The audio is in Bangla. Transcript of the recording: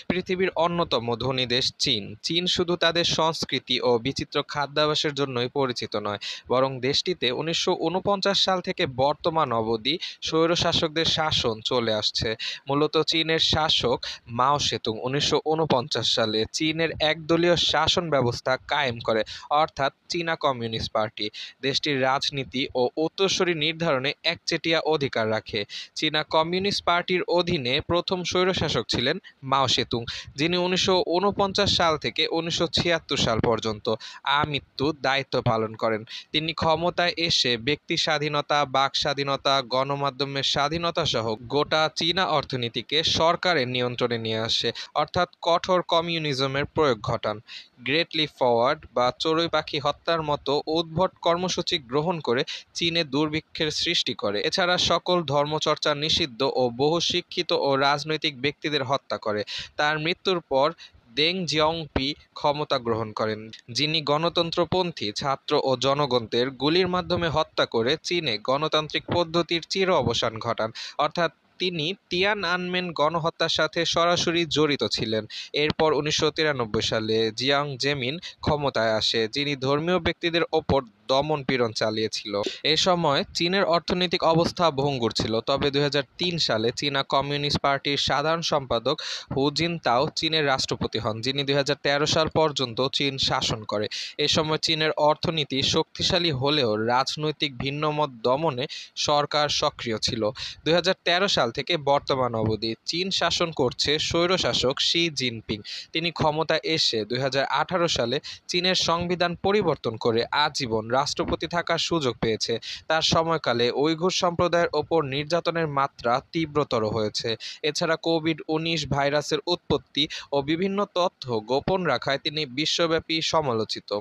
পৃথিবীর অন্যতম ধনী দেশ চীন। চীন শুধু তাদের সংস্কৃতি ও বিচিত্র খাদ্যাভ্যাসের জন্যই পরিচিত নয়, বরং দেশটিতে 1949 সাল থেকে বর্তমান অবধি স্বৈরশাসকদের শাসন চলে আসছে। মূলত চীনের শাসক মাও সেতুং 1949 সালে চীনের একদলীয় শাসন ব্যবস্থা কায়েম করে, অর্থাৎ চীনা কমিউনিস্ট পার্টি। দেশটির রাজনীতি ও উত্তরসূরি নির্ধারণে একচেটিয়া অধিকার রাখে। চীনা কমিউনিস্ট পার্টির অধীনে প্রথম স্বৈরশাসক ছিলেন মাও সেতুং, যিনি 1949 সাল থেকে 1976 সাল পর্যন্ত আমৃত্যু দায়িত্ব পালন করেন। তিনি ক্ষমতায় এসে ব্যক্তি স্বাধীনতা, বাক স্বাধীনতা, গণমাধ্যমের স্বাধীনতা সহ গোটা চীনা অর্থনীতিকে সরকারের নিয়ন্ত্রণে নিয়ে আসে, অর্থাৎ কঠোর কমিউনিজমের প্রয়োগ ঘটান। গ্রেট লিপ ফরওয়ার্ড বা চড়ুই পাখি হত্যার মতো উদ্ভট কর্মসূচি গ্রহণ করে চীনে দুর্ভিক্ষের সৃষ্টি করে। এছাড়া সকল ধর্মচর্চা নিষিদ্ধ ও বহু শিক্ষিত ও রাজনৈতিক ব্যক্তিদের হত্যা করে। তার মৃত্যুর পর দেং জিয়াওপিং ক্ষমতা গ্রহণ করেন, যিনি গণতন্ত্রপন্থী ছাত্র ও জনগণদের গুলির মাধ্যমে হত্যা করে চীনে গণতান্ত্রিক পদ্ধতির চির অবসান ঘটান। অর্থাৎ তিনি তিয়ানআনমেন গণহত্যার সাথে সরাসরি জড়িত ছিলেন। এরপর 1993 সালে জিয়াং জেমিন ক্ষমতায় আসে, যিনি ধর্মীয় ব্যক্তিদের ওপর দমন-পীড়ন চালিয়েছিল। এ সময় চীনের অর্থনৈতিক অবস্থা ভঙ্গুর ছিল। তবে 2003 সালে চীনা কমিউনিস্ট পার্টির সাধারণ সম্পাদক হু জিনতাও চীনের রাষ্ট্রপতি হন, যিনি 2013 সাল পর্যন্ত চীন শাসন করে। এ সময় চীনের অর্থনীতি শক্তিশালী হলেও রাজনৈতিক ভিন্নমত দমনে সরকার সক্রিয় ছিল। 2013 সাল থেকে বর্তমান অবধি চীন শাসন করছে স্বৈরশাসক শি জিনপিং। তিনি ক্ষমতায় এসে 2018 সালে চীনের সংবিধান পরিবর্তন করে আজীবন রাষ্ট্রপতি থাকার সুযোগ পেয়েছে। তার সময়কালে উইঘুর সম্প্রদায়ের ওপর নির্যাতনের মাত্রা তীব্রতর হয়েছে। এছাড়া কোভিড-19 ভাইরাসের উৎপত্তি ও বিভিন্ন তথ্য গোপন রাখায় তিনি বিশ্বব্যাপী সমালোচিত।